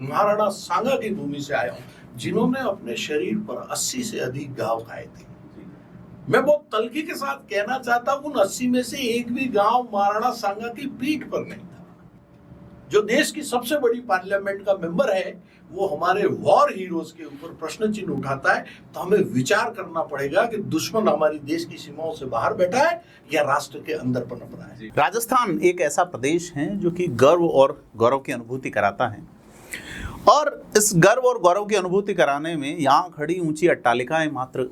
महाराणा सांगा की भूमि से आया हूं, जिन्होंने अपने शरीर पर 80 से अधिक घाव खाए थे। मैं बहुत तलखी के साथ कहना चाहता हूं, उन 80 में से एक भी गांव महाराणा सांगा की पीठ पर नहीं था। जो देश की सबसे बड़ी पार्लियामेंट का मेंबर है, वो हमारे वॉर हीरोज के ऊपर प्रश्न चिन्ह उठाता है, तो हमें विचार करना पड़ेगा कि दुश्मन हमारी देश की सीमाओं से बाहर बैठा है या राष्ट्र के अंदर पनप रहा है। राजस्थान एक ऐसा प्रदेश है जो कि गर्व और गौरव की अनुभूति कराता है, और इस गर्व और गौरव की अनुभूति कराने में यहाँ खड़ी ऊंची अट्टालिकाएं मात्र,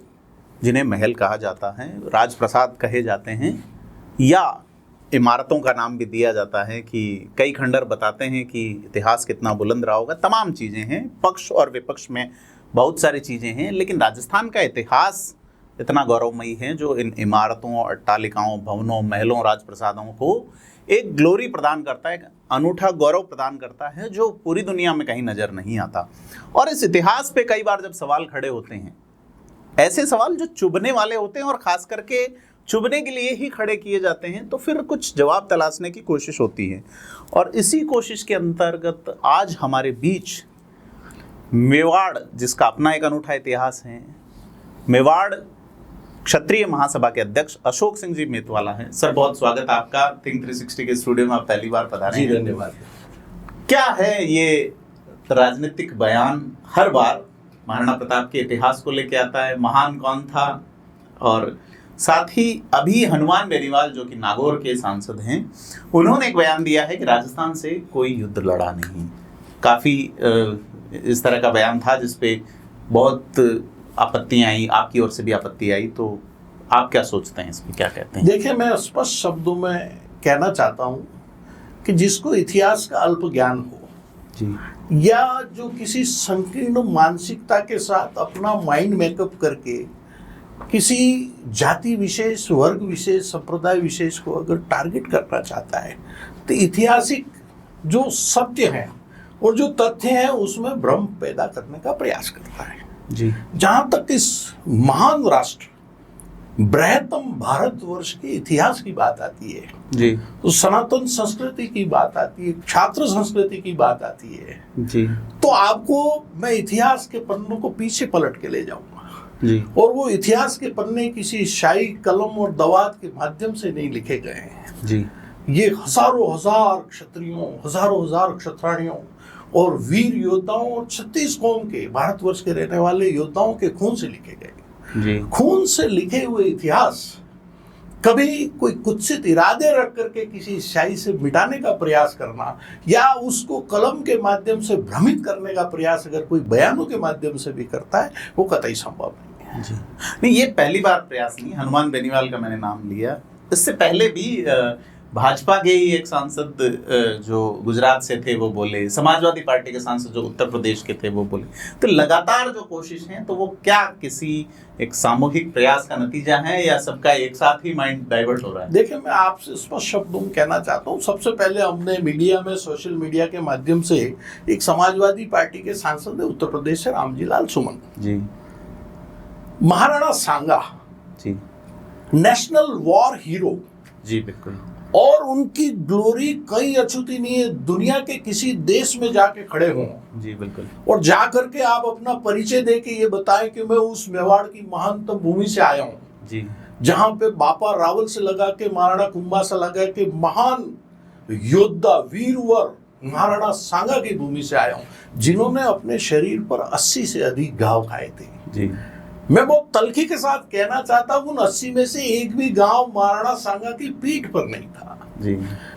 जिन्हें महल कहा जाता है, राजप्रसाद कहे जाते हैं, या इमारतों का नाम भी दिया जाता है कि कई खंडर बताते हैं कि इतिहास कितना बुलंद रहा होगा। तमाम चीज़ें हैं, पक्ष और विपक्ष में बहुत सारी चीज़ें हैं, लेकिन राजस्थान का इतिहास इतना गौरवमयी है जो इन इमारतों, अट्टालिकाओं, भवनों, महलों, राजप्रसादों को एक ग्लोरी प्रदान करता है, एक अनूठा गौरव प्रदान करता है जो पूरी दुनिया में कहीं नज़र नहीं आता। और इस इतिहास पे कई बार जब सवाल खड़े होते हैं, ऐसे सवाल जो चुभने वाले होते हैं और ख़ास करके चुभने के लिए ही खड़े किए जाते हैं, तो फिर कुछ जवाब तलाशने की कोशिश होती है। और इसी कोशिश के अंतर्गत आज हमारे बीच मेवाड़, जिसका अपना एक अनूठा इतिहास है, मेवाड़ क्षत्रिय महासभा के अध्यक्ष अशोक सिंह जी मेतवाला हैं। सर, बहुत स्वागत आपका थिंक 360 के स्टूडियो में। आप पहली बार पधारे हैं। धन्यवाद। क्या है ये राजनीतिक बयान हर बार महाराणा प्रताप के इतिहास को लेके आता है, महान कौन था, और साथ ही अभी हनुमान बेनीवाल जो कि नागौर के सांसद हैं, उन्होंने एक बयान दिया है कि राजस्थान से कोई युद्ध लड़ा नहीं। काफ़ी इस तरह का बयान था जिसपे बहुत आपत्तियां आई, आपकी ओर से भी आपत्ति आई, तो आप क्या सोचते हैं इसमें, क्या कहते हैं? देखिए, मैं स्पष्ट शब्दों में कहना चाहता हूं कि जिसको इतिहास का अल्प ज्ञान हो जी, या जो किसी संकीर्ण मानसिकता के साथ अपना माइंड मेकअप करके किसी जाति विशेष, वर्ग विशेष, संप्रदाय विशेष को अगर टारगेट करना चाहता है, तो ऐतिहासिक जो सत्य है और जो तथ्य है उसमें भ्रम पैदा करने का प्रयास करता है जी। जहां तक इस महान राष्ट्र, बृहत्तम भारतवर्ष के इतिहास की बात आती है जी तो सनातन संस्कृति की बात आती है, छात्र संस्कृति की बात आती है जी तो आपको मैं इतिहास के पन्नों को पीछे पलट के ले जाऊंगा जी। और वो इतिहास के पन्ने किसी शाही कलम और दवात के माध्यम से नहीं लिखे गए हैं जी। ये हजारों हजार क्षत्रियों, हजारों हजार क्षत्राणियों और वीर योद्धाओं और 36 कौम के, भारतवर्ष के रहने वाले योद्धाओं के खून से लिखे गए जी। खून से लिखे हुए इतिहास कभी कोई कुत्सित इरादे रख करके किसी शाही से मिटाने का प्रयास करना या उसको कलम के माध्यम से भ्रमित करने का प्रयास अगर कोई बयानों के माध्यम से भी करता है, वो कतई संभव नहीं है। जी नहीं, ये पहली बार प्रयास नहीं। हनुमान बेनीवाल का मैंने नाम लिया, इससे पहले भी भाजपा के ही एक सांसद जो गुजरात से थे वो बोले, समाजवादी पार्टी के सांसद जो उत्तर प्रदेश के थे वो बोले। तो लगातार जो कोशिश है, तो वो क्या किसी एक सामूहिक प्रयास का नतीजा है या सबका एक साथ ही माइंड डाइवर्ट हो रहा है? देखिए, मैं आपसे स्पष्ट शब्दों में कहना चाहता हूँ, सबसे पहले हमने मीडिया में, सोशल मीडिया के माध्यम से एक समाजवादी पार्टी के सांसद है उत्तर प्रदेश से रामजी लाल सुमन जी, महाराणा सांगा जी, नेशनल वॉर हीरो जी बिल्कुल, और उनकी ग्लोरी कहीं अछूती नहीं है। दुनिया के किसी देश में जाके खड़े हों जी बिल्कुल, और जाकर के आप अपना परिचय दे के ये बताएं कि मैं उस मेवाड़ की महानतम भूमि से आया हूं, जी, जहां पे बापा रावल से लगा के महाराणा कुंभा से लगा के महान योद्धा, वीरवर महाराणा सांगा की भूमि से आया हूं, जिन्होंने अपने शरीर पर 80 से अधिक घाव खाए थे। जी। मैं बहुत तलखी के साथ कहना चाहता हूं, उन 80 में से एक भी गांव महाराणा सांगा की पीठ पर नहीं था जी,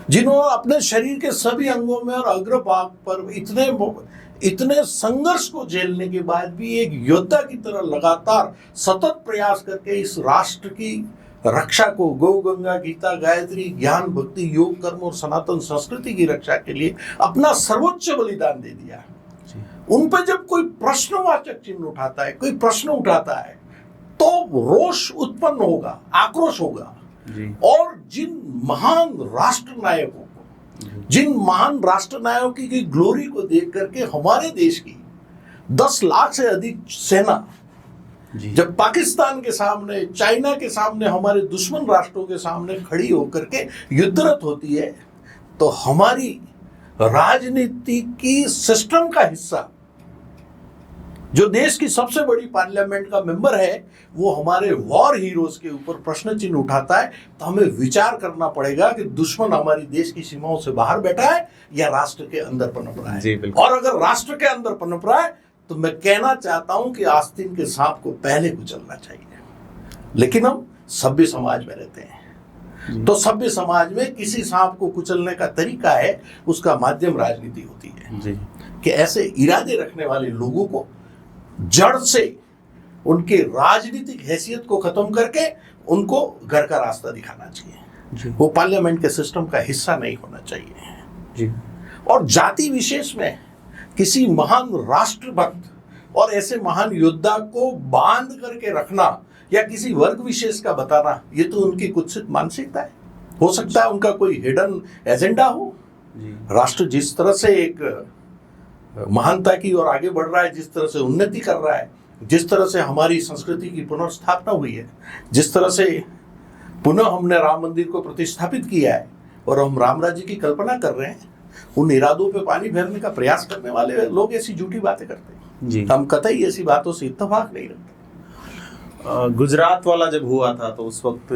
जिन्होंने अपने शरीर के सभी अंगों में और अग्रभाग पर इतने संघर्ष को झेलने के बाद भी एक योद्धा की तरह लगातार सतत प्रयास करके इस राष्ट्र की रक्षा को, गौ गंगा, गीता, गायत्री, ज्ञान, भक्ति, योग, कर्म और सनातन संस्कृति की रक्षा के लिए अपना सर्वोच्च बलिदान दे दिया। उन पर जब कोई प्रश्नवाचक चिन्ह उठाता है, कोई प्रश्न उठाता है, तो रोष उत्पन्न होगा, आक्रोश होगा जी। और जिन महान राष्ट्र नायकों को, जिन महान राष्ट्र नायकों की ग्लोरी को देख करके हमारे देश की 10 लाख से अधिक सेना जब पाकिस्तान के सामने, चाइना के सामने, हमारे दुश्मन राष्ट्रों के सामने खड़ी होकर के युद्धरत होती है, तो हमारी राजनीति की सिस्टम का हिस्सा जो देश की सबसे बड़ी पार्लियामेंट का मेंबर है वो हमारे वॉर हीरोज के ऊपर प्रश्न चिन्ह उठाता है, तो हमें विचार करना पड़ेगा कि दुश्मन हमारी देश की सीमाओं से बाहर बैठा है या राष्ट्र के अंदर पनप रहा है। और अगर राष्ट्र के अंदर पनप रहा है तो मैं कहना चाहता हूं कि आस्तीन के सांप को पहले कुचलना चाहिए। लेकिन हम सभ्य समाज में रहते हैं, तो सभ्य समाज में किसी सांप को कुचलने का तरीका है, उसका माध्यम राजनीति होती है कि ऐसे इरादे रखने वाले लोगों को जड़ से उनके राजनीतिक हैसियत को खत्म करके उनको घर का रास्ता दिखाना चाहिए। वो पार्लियामेंट के सिस्टम का हिस्सा नहीं होना चाहिए। और जाति विशेष में किसी महान राष्ट्रभक्त और ऐसे महान योद्धा को बांध करके रखना या किसी वर्ग विशेष का बताना, ये तो उनकी कुत्सित मानसिकता है। हो सकता है उनका कोई हिडन एजेंडा हो। राष्ट्र जिस तरह से एक महानता की ओर आगे बढ़ रहा है, जिस तरह से उन्नति कर रहा है, जिस तरह से हमारी संस्कृति की पुनर्स्थापना हुई है, जिस तरह से पुनः हमने राम मंदिर को प्रतिष्ठापित किया है और हम राम राज्य की कल्पना कर रहे हैं, उन इरादों पे पानी फेरने का प्रयास करने वाले लोग ऐसी झूठी बातें करते हैं। हम कतई ऐसी बातों से इत्तेफाक नहीं रखते। गुजरात वाला जब हुआ था तो उस वक्त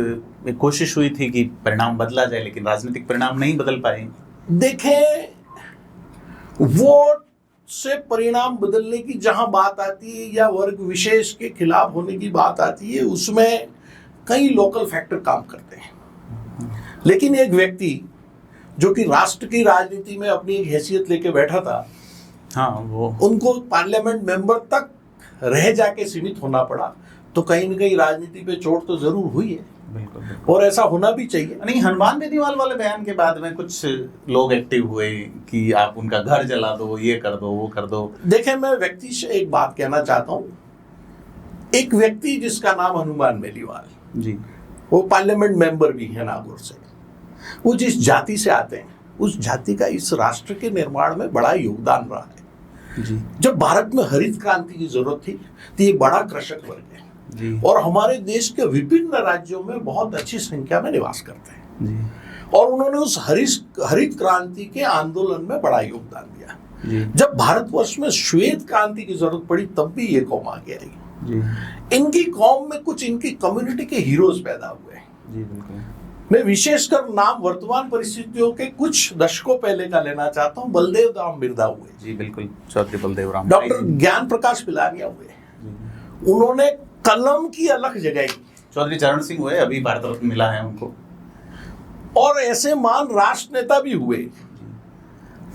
एक कोशिश हुई थी कि परिणाम बदला जाए, लेकिन राजनीतिक परिणाम नहीं बदल पाए। देखें, वोट से परिणाम बदलने की जहां बात आती है या वर्ग विशेष के खिलाफ होने की बात आती है, उसमें कई लोकल फैक्टर काम करते हैं। लेकिन एक व्यक्ति जो कि राष्ट्र की राजनीति में अपनी एक हैसियत लेके बैठा था, उनको पार्लियामेंट मेंबर तक रह जाके सीमित होना पड़ा, तो कहीं न कहीं राजनीति पे चोट तो जरूर हुई है। बिल्कुल। और ऐसा होना भी चाहिए। नहीं, हनुमान बेनीवाल वाले बयान के बाद में कुछ लोग एक्टिव हुए कि आप उनका घर जला दो, ये कर दो, वो कर दो। देखें, मैं व्यक्ति से एक बात कहना चाहता हूँ। एक व्यक्ति जिसका नाम हनुमान बेनीवाल जी, वो पार्लियामेंट मेंबर भी है नागौर से। वो जिस जाति से आते हैं, उस जाति का इस राष्ट्र के निर्माण में बड़ा योगदान रहा है जी। जब भारत में हरित क्रांति की जरूरत थी तो ये बड़ा कृषक वर्ग है जी। और हमारे देश के विभिन्न राज्यों में बहुत अच्छी संख्या में निवास करते हैं जी। और उन्होंने उस हरित क्रांति के आंदोलन में बड़ा योगदान दिया जी। जब भारतवर्ष में श्वेत क्रांति की जरूरत पड़ी तब भी ये कौम आगे आई जी। इनकी कौम में कुछ इनकी कम्युनिटी के हीरोज पैदा हुए जी। बिल्कुल। मैं विशेषकर नाम वर्तमान परिस्थितियों के कुछ दशकों पहले का लेना चाहता हूँ। बलदेव राम बिरदा हुए जी। बिल्कुल, चौधरी बलदेव राम। डॉक्टर ज्ञान प्रकाश पिलानिया हुए, उन्होंने कलम की अलग जगह की। चौधरी चरण सिंह हुए, अभी भारत रत्न मिला है उनको। और ऐसे मान राष्ट्र नेता भी हुए,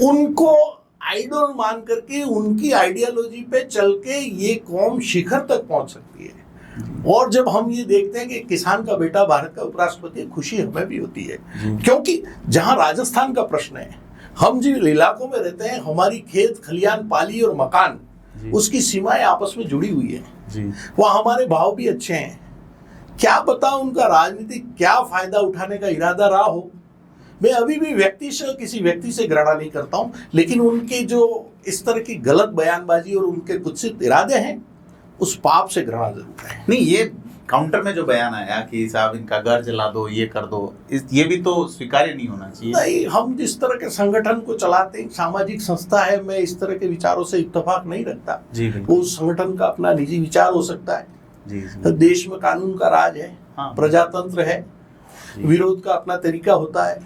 उनको आइडल मान करके उनकी आइडियोलॉजी पे चल के ये कौम शिखर तक पहुंच सकती है। और जब हम ये देखते हैं कि किसान का बेटा भारत का उपराष्ट्रपति, खुशी हमें भी होती है, क्योंकि जहां राजस्थान का प्रश्न है, हम जिन इलाकों में रहते हैं, हमारी खेत खलियान, पाली और मकान, उसकी सीमाएं आपस में जुड़ी हुई है जी। वहाँ हमारे भाव भी अच्छे हैं। क्या पता उनका राजनीतिक क्या फायदा उठाने का इरादा रहा हो। मैं अभी भी किसी व्यक्ति से घृणा नहीं करता हूँ, लेकिन उनके जो इस तरह की गलत बयानबाजी और उनके कुत्सित इरादे हैं, उस पाप से घृणा जरूर है। नहीं, ये काउंटर में जो बयान आया कि साहब इनका घर जला दो, ये कर दो, ये भी तो स्वीकार्य नहीं होना चाहिए। नहीं, हम जिस तरह के संगठन को चलाते हैं, सामाजिक संस्था है, मैं इस तरह के विचारों से इत्तेफाक नहीं रखता जी। वो संगठन का अपना निजी विचार हो सकता है जी। देश में कानून का राज है, प्रजातंत्र है, विरोध का अपना तरीका होता है।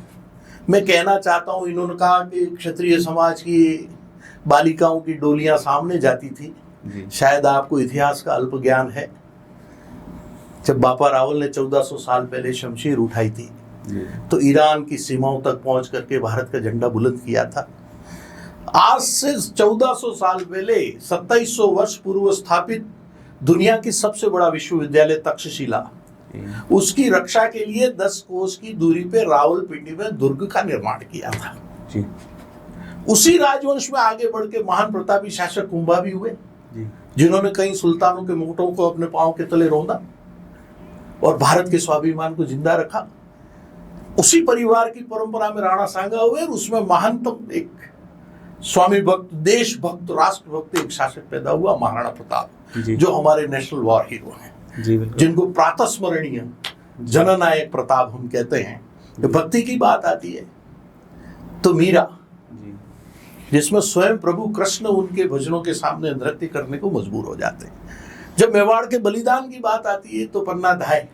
मैं कहना चाहता हूँ, इन्होंने कहा कि क्षत्रिय समाज की बालिकाओं की डोलियां सामने जाती थी। शायद आपको इतिहास का अल्प ज्ञान है। जब बापा रावल ने 1400 साल पहले शमशीर उठाई थी तो ईरान की सीमाओं तक पहुंच करके भारत का झंडा बुलंद किया था। आज से 1400 साल पहले 2700 वर्ष पूर्व स्थापित दुनिया की सबसे बड़ा विश्वविद्यालय तक्षशिला, उसकी रक्षा के लिए 10 कोस की दूरी पे रावलपिंडी में दुर्ग का निर्माण किया था जी। उसी राजवंश में आगे बढ़ के महान प्रतापी शासक कुंभा भी हुए, जिन्होंने कई सुल्तानों के मुकुटों को अपने पांव के तले रौंदा और भारत के स्वाभिमान को जिंदा रखा। उसी परिवार की परंपरा में राणा सांगा हुए और उसमें महानतम एक स्वामी भक्त, देशभक्त, राष्ट्रभक्त एक शासक पैदा हुआ, महाराणा प्रताप, जो हमारे नेशनल वॉर हीरो हैं, जिनको प्रातस्मरणीय जननायक प्रताप हम कहते हैं। तो भक्ति की बात आती है तो मीरा जिसमें स्वयं प्रभु कृष्ण उनके भजनों के सामने नृत्य करने को मजबूर हो जाते हैं। जब मेवाड़ के बलिदान की बात आती है तो पन्ना धाय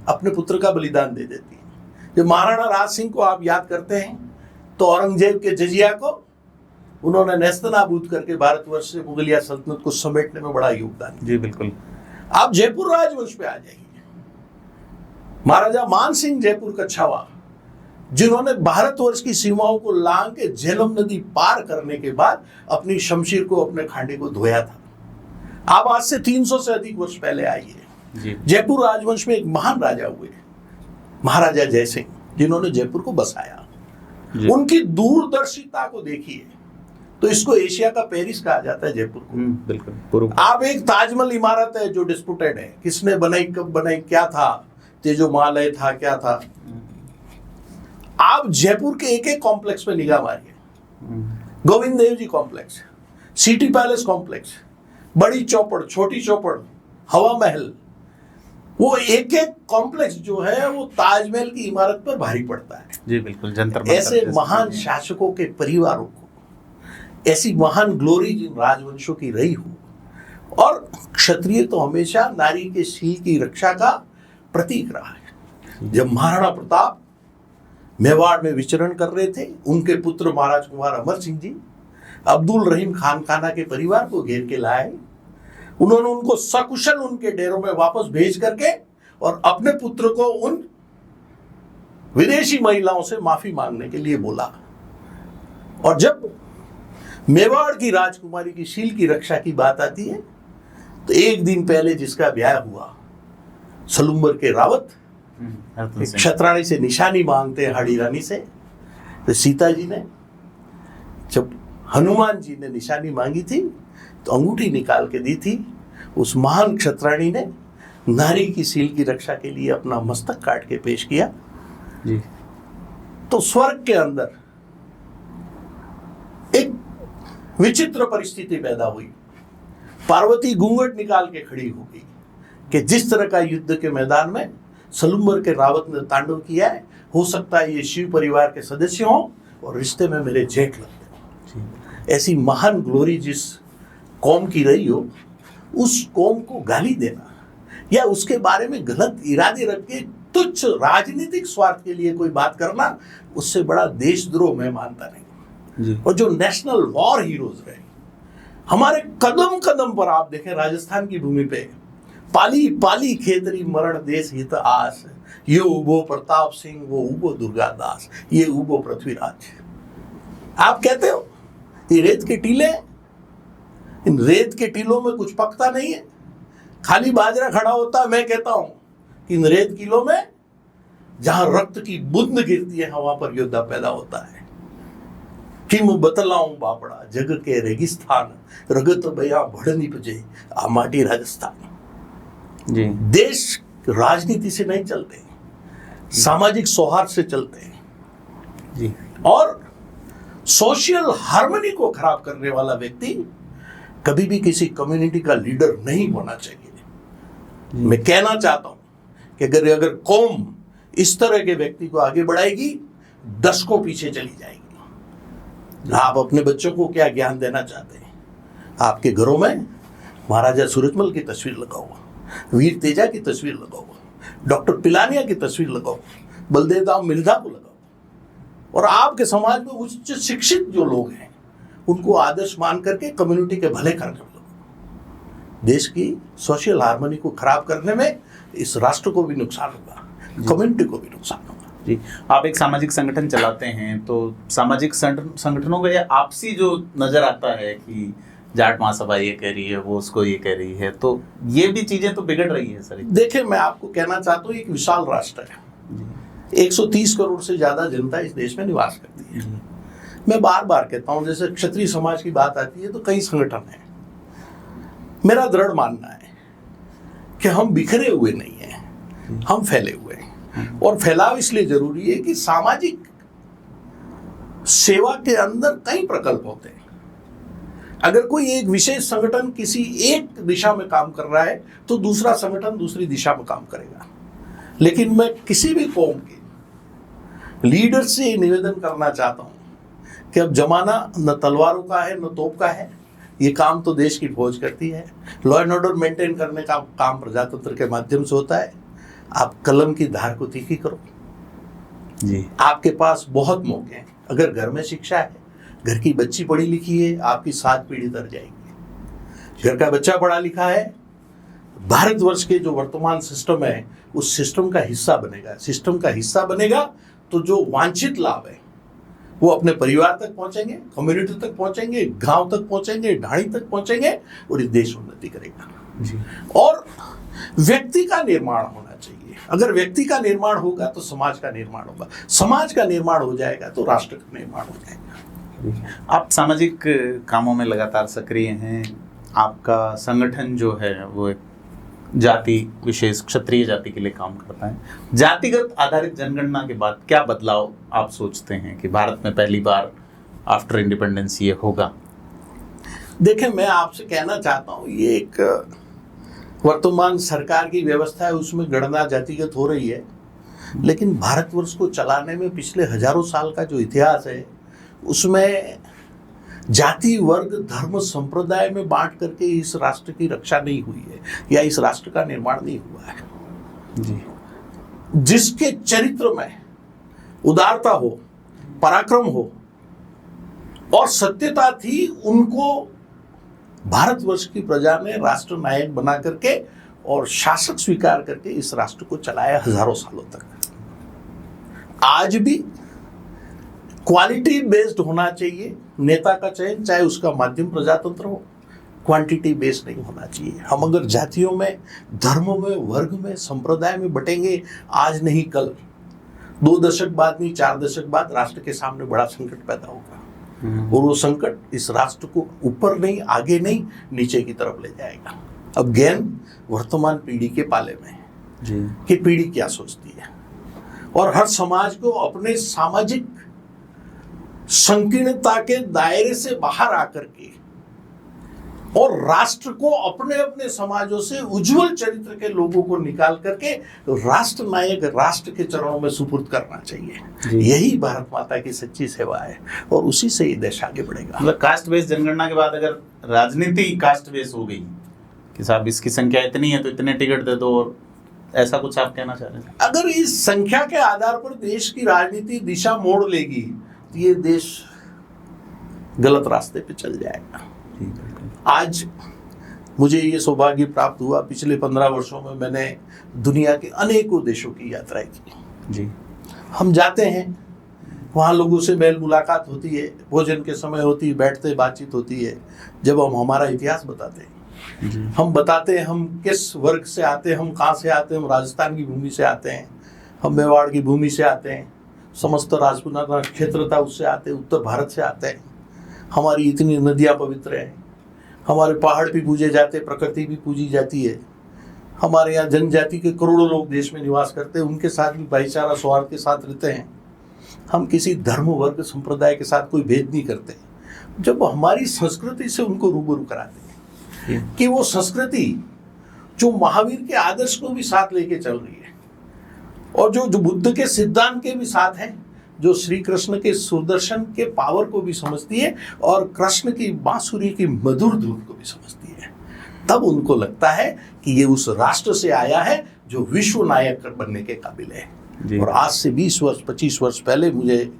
अपने पुत्र का बलिदान दे देती है। जब महाराणा राज सिंह को आप याद करते हैं तो औरंगजेब के जजिया को उन्होंने नेस्तनाबूद करके भारतवर्ष से मुगलिया सल्तनत को समेटने में बड़ा योगदान दिया। जी बिल्कुल। आप जयपुर राजवंश पे आ जाइए, महाराजा मान सिंह जयपुर का छावा, जिन्होंने भारतवर्ष की सीमाओं को लांग के झेलम नदी पार करने के बाद अपनी शमशीर को, अपने खांडे को धोया था। आप आज से 300 से अधिक वर्ष पहले आइए, जयपुर राजवंश में एक महान राजा हुए, महाराजा जयसिंह, जिन्होंने जयपुर को बसाया। उनकी दूरदर्शिता को देखिए तो इसको एशिया का पेरिस कहा जाता है जयपुर को। बिल्कुल। आप एक ताजमहल इमारत है जो डिस्प्यूटेड है, किसने बनाई, कब बनाई, क्या था, तेजोमालय था, क्या था। आप जयपुर के एक एक कॉम्प्लेक्स पे निगाह मारिए, Govind Dev ji complex, city palace complex, बड़ी चौपड़, छोटी चौपड़, हवा महल, वो एक एक कॉम्प्लेक्स जो है वो ताजमहल की इमारत पर भारी पड़ता है। जी बिल्कुल। जंतर मंतर ऐसे महान शासकों के परिवारों को, ऐसी महान ग्लोरी जिन राजवंशों की रही हो, और क्षत्रिय तो हमेशा नारी के शील की रक्षा का प्रतीक रहा है। जब महाराणा प्रताप मेवाड़ में विचरण कर रहे थे, उनके पुत्र महाराज कुमार अमर सिंह जी अब्दुल रहीम खान खाना के परिवार को घेर के लाए। उन्होंने उनको सकुशल उनके डेरों में वापस भेज करके और अपने पुत्र को उन विदेशी महिलाओं से माफी मांगने के लिए बोला। और जब मेवाड़ की राजकुमारी की शील की रक्षा की बात आती है तो एक दिन पहले जिसका ब्याह हुआ, सलुम्बर के रावत क्षत्राणी से निशानी मांगते हैं, हाड़ी रानी से, तो सीता जी ने, जब हनुमान जी ने निशानी मांगी थी तो अंगूठी निकाल के दी थी। उस महान क्षत्राणी ने नारी की शील की रक्षा के लिए अपना मस्तक काट के पेश किया जी। तो स्वर्ग के अंदर एक विचित्र परिस्थिति पैदा हुई। पार्वती घूंघट निकाल के खड़ी हो गई कि जिस तरह का युद्ध के मैदान में सलुम्बर के रावत ने तांडव किया है, हो सकता है ये शिव परिवार के सदस्य हों और रिश्ते में मेरे जेठ लगते हों। ऐसी महान ग्लोरी जिस कौम की रही हो, उस कौम को गाली देना या उसके बारे में गलत इरादे रख के तुच्छ राजनीतिक स्वार्थ के लिए कोई बात करना, उससे बड़ा देशद्रोह मैं मानता नहीं जी। और जो नेशनल वॉर हीरोज रहे हमारे कदम कदम पर, आप देखें राजस्थान की भूमि पे, पाली पाली खेतरी मरण देश हित आस, ये उबो प्रताप सिंह, वो उबो दुर्गादास, ये उबो पृथ्वीराज। आप कहते हो ये रेत के टीले, इन रेत के टीलों में कुछ पकता नहीं है, खाली बाजरा खड़ा होता है। मैं कहता हूं कि इन रेत कीलों में जहां रक्त की बूंद गिरती है, वहां पर योद्धा पैदा होता है। कि मैं बतलाऊं बापड़ा जग के रेगिस्तान, रगत बया भड़ निपजे आ माटी राजस्थान। जी। देश राजनीति से नहीं चलते, सामाजिक सौहार्द से चलते हैं जी। और सोशल हार्मनी को खराब करने वाला व्यक्ति कभी भी किसी कम्युनिटी का लीडर नहीं होना चाहिए। मैं कहना चाहता हूं कि अगर कौम इस तरह के व्यक्ति को आगे बढ़ाएगी, दशकों पीछे चली जाएगी। आप अपने बच्चों को क्या ज्ञान देना चाहते हैं? आपके घरों में महाराजा सूरजमल की तस्वीर लगाओ, वीर तेजा की तस्वीर लगाओ, डॉक्टर पिलानिया की तस्वीर लगाओ, बलदेव दाम मिर्जा को लगाओ, और आपके समाज में उच्च शिक्षित जो लोग हैं उनको आदर्श मान करके कम्युनिटी के भले करने लगो। देश की सोशल हार्मनी को खराब करने में इस राष्ट्र को भी नुकसान होगा, कम्युनिटी को भी नुकसान होगा। जी। आप एक सामाजिक संगठन चलाते हैं, तो सामाजिक संगठनों का ये आपसी जो नजर आता है कि जाट महासभा ये कह रही है, वो उसको ये कह रही है, तो ये भी चीजें तो बिगड़ रही है सर। देखिए, मैं आपको कहना चाहता हूँ, एक विशाल राष्ट्र है, 130 करोड़ से ज्यादा जनता इस देश में निवास करती है। मैं बार बार कहता हूँ, जैसे क्षत्रिय समाज की बात आती है तो कई संगठन हैं। मेरा दृढ़ मानना है कि हम बिखरे हुए नहीं हैं, हम फैले हुए हैं। और फैलाव इसलिए जरूरी है कि सामाजिक सेवा के अंदर कई प्रकल्प होते हैं। अगर कोई एक विशेष संगठन किसी एक दिशा में काम कर रहा है तो दूसरा संगठन दूसरी दिशा में काम करेगा। लेकिन मैं किसी भी कौम के लीडर से निवेदन करना चाहता हूं कि अब जमाना न तलवारों का है न तोप का है, ये काम तो देश की फौज करती है। लॉ एंड ऑर्डर मेंटेन करने का काम प्रजातंत्र के माध्यम से होता है। आप कलम की धार को तीखी करो जी। आपके पास बहुत मौके हैं। अगर घर में शिक्षा है, घर की बच्ची पढ़ी लिखी है, आपकी 7 पीढ़ी तर जाएगी। घर का बच्चा पढ़ा लिखा है, भारतवर्ष के जो वर्तमान सिस्टम है उस सिस्टम का हिस्सा बनेगा। सिस्टम का हिस्सा बनेगा तो जो वांछित लाभ है वो अपने परिवार तक पहुंचेंगे, कम्युनिटी तक पहुंचेंगे, गांव तक पहुंचेंगे, ढाणी तक पहुंचेंगे और इस देश उन्नति करेगा जी। और व्यक्ति का निर्माण होना चाहिए। अगर व्यक्ति का निर्माण होगा तो समाज का निर्माण होगा, समाज का निर्माण हो जाएगा तो राष्ट्र का निर्माण हो जाएगा। आप सामाजिक कामों में लगातार सक्रिय हैं। आपका संगठन जो है वो एक जाति विशेष क्षत्रिय जाति के लिए काम करता है। जातिगत आधारित जनगणना के बाद क्या बदलाव आप सोचते हैं कि भारत में पहली बार आफ्टर इंडिपेंडेंस ये होगा? देखें, मैं आपसे कहना चाहता हूँ, ये एक वर्तमान सरकार की व्यवस्था है, उसमें गणना जातिगत हो रही है, लेकिन भारतवर्ष को चलाने में पिछले हजारों साल का जो इतिहास है उसमें जाति, वर्ग, धर्म, संप्रदाय में बांट करके इस राष्ट्र की रक्षा नहीं हुई है या इस राष्ट्र का निर्माण नहीं हुआ है जी। जिसके चरित्र में उदारता हो, पराक्रम हो और सत्यता थी, उनको भारतवर्ष की प्रजा ने राष्ट्र नायक बना करके और शासक स्वीकार करके इस राष्ट्र को चलाया हजारों सालों तक। आज भी क्वालिटी बेस्ड होना चाहिए नेता का चयन, चाहे उसका माध्यम प्रजातंत्र हो, क्वांटिटी बेस्ड नहीं होना चाहिए। हम अगर जातियों में, धर्मों में, वर्ग में, संप्रदाय में बटेंगे, आज नहीं कल, 2 दशक बाद नहीं 4 दशक बाद राष्ट्र के सामने बड़ा संकट पैदा होगा और वो संकट इस राष्ट्र को ऊपर नहीं, आगे नहीं, नीचे की तरफ ले जाएगा। अब गेंद वर्तमान पीढ़ी के पाले में है जी। कि पीढ़ी क्या सोचती है और हर समाज को अपने सामाजिक संकीर्णता के दायरे से बाहर आकर के और राष्ट्र को अपने अपने समाजों से उज्जवल चरित्र के लोगों को निकाल करके राष्ट्र नायक राष्ट्र के चरणों में सुपुर्द करना चाहिए। यही भारत माता की सच्ची सेवा है और उसी से ये देश आगे बढ़ेगा। मतलब कास्ट बेस्ड जनगणना के बाद अगर राजनीति कास्ट बेस्ड हो गई कि साहब इसकी संख्या इतनी है तो इतने टिकट दे दो, और ऐसा कुछ आप कहना चाह रहे हैं? अगर इस संख्या के आधार पर देश की राजनीति दिशा मोड़ लेगी तो ये देश गलत रास्ते पे चल जाएगा। आज मुझे ये सौभाग्य प्राप्त हुआ, पिछले 15 वर्षों में मैंने दुनिया के अनेकों देशों की यात्राएं की जी। हम जाते हैं, वहाँ लोगों से मेल मुलाकात होती है, भोजन के समय होती है, बैठते बातचीत होती है। जब हम हमारा इतिहास बताते हैं, हम बताते हैं हम किस वर्ग से आते हैं, हम कहाँ से आते हैं। हम राजस्थान की भूमि से आते हैं, हम मेवाड़ की भूमि से आते हैं, समस्त राजपुताना क्षेत्र था उससे आते हैं, उत्तर भारत से आते हैं। हमारी इतनी नदियाँ पवित्र हैं, हमारे पहाड़ भी पूजे जाते हैं, प्रकृति भी पूजी जाती है। हमारे यहाँ जनजाति के करोड़ों लोग देश में निवास करते हैं, उनके साथ भी भाईचारा सौहार्द के साथ रहते हैं। हम किसी धर्म, वर्ग, संप्रदाय के साथ कोई भेद नहीं करते। जब हमारी संस्कृति से उनको रूबरू कराते हैं कि वो संस्कृति जो महावीर के आदर्श को भी साथ लेके चल रही है और जो बुद्ध के सिद्धांत के भी साथ है, जो श्री कृष्ण के सुदर्शन के पावर को भी समझती है और कृष्ण की बांसुरी की मधुर धुन को भी समझती है, तब उनको लगता है कि ये उस राष्ट्र से आया है जो विश्व नायक बनने के काबिल है। और आज से 20 वर्ष 25 वर्ष पहले मुझे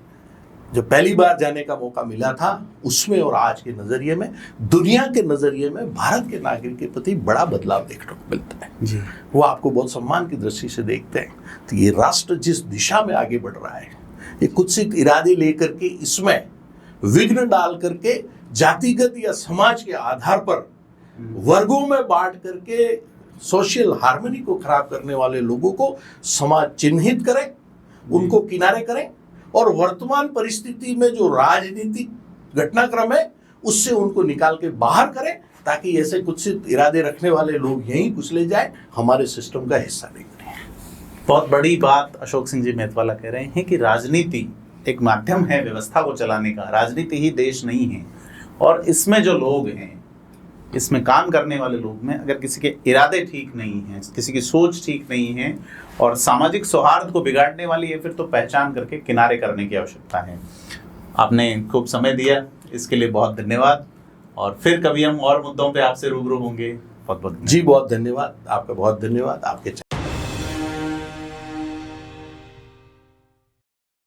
जब पहली बार जाने का मौका मिला था, उसमें और आज के नजरिए में, दुनिया के नजरिए में भारत के नागरिक के प्रति बड़ा बदलाव देखने को मिलता है जी। वो आपको बहुत सम्मान की दृष्टि से देखते हैं। तो ये राष्ट्र जिस दिशा में आगे बढ़ रहा है, ये कुत्सित इरादे लेकर के इसमें विघ्न डाल करके जातिगत या समाज के आधार पर वर्गों में बांट करके सोशल हार्मनी को खराब करने वाले लोगों को समाज चिन्हित करें, उनको किनारे करें और वर्तमान परिस्थिति में जो राजनीतिक घटनाक्रम है उससे उनको निकाल के बाहर करें, ताकि ऐसे कुत्सित इरादे रखने वाले लोग यहीं कुचले जाए, हमारे सिस्टम का हिस्सा नहीं बने। बहुत बड़ी बात अशोक सिंह जी मेहतवाला कह रहे हैं कि राजनीति एक माध्यम है व्यवस्था को चलाने का, राजनीति ही देश नहीं है। और इसमें जो लोग हैं, इसमें काम करने वाले लोग में अगर किसी के इरादे ठीक नहीं हैं, किसी की सोच ठीक नहीं है और सामाजिक सौहार्द को बिगाड़ने वाली है, फिर तो पहचान करके किनारे करने की आवश्यकता है। आपने खूब समय दिया, इसके लिए बहुत धन्यवाद। और फिर कभी हम और मुद्दों पे आपसे रूबरू होंगे। बहुत बहुत जी बहुत धन्यवाद, आपका बहुत धन्यवाद। आपके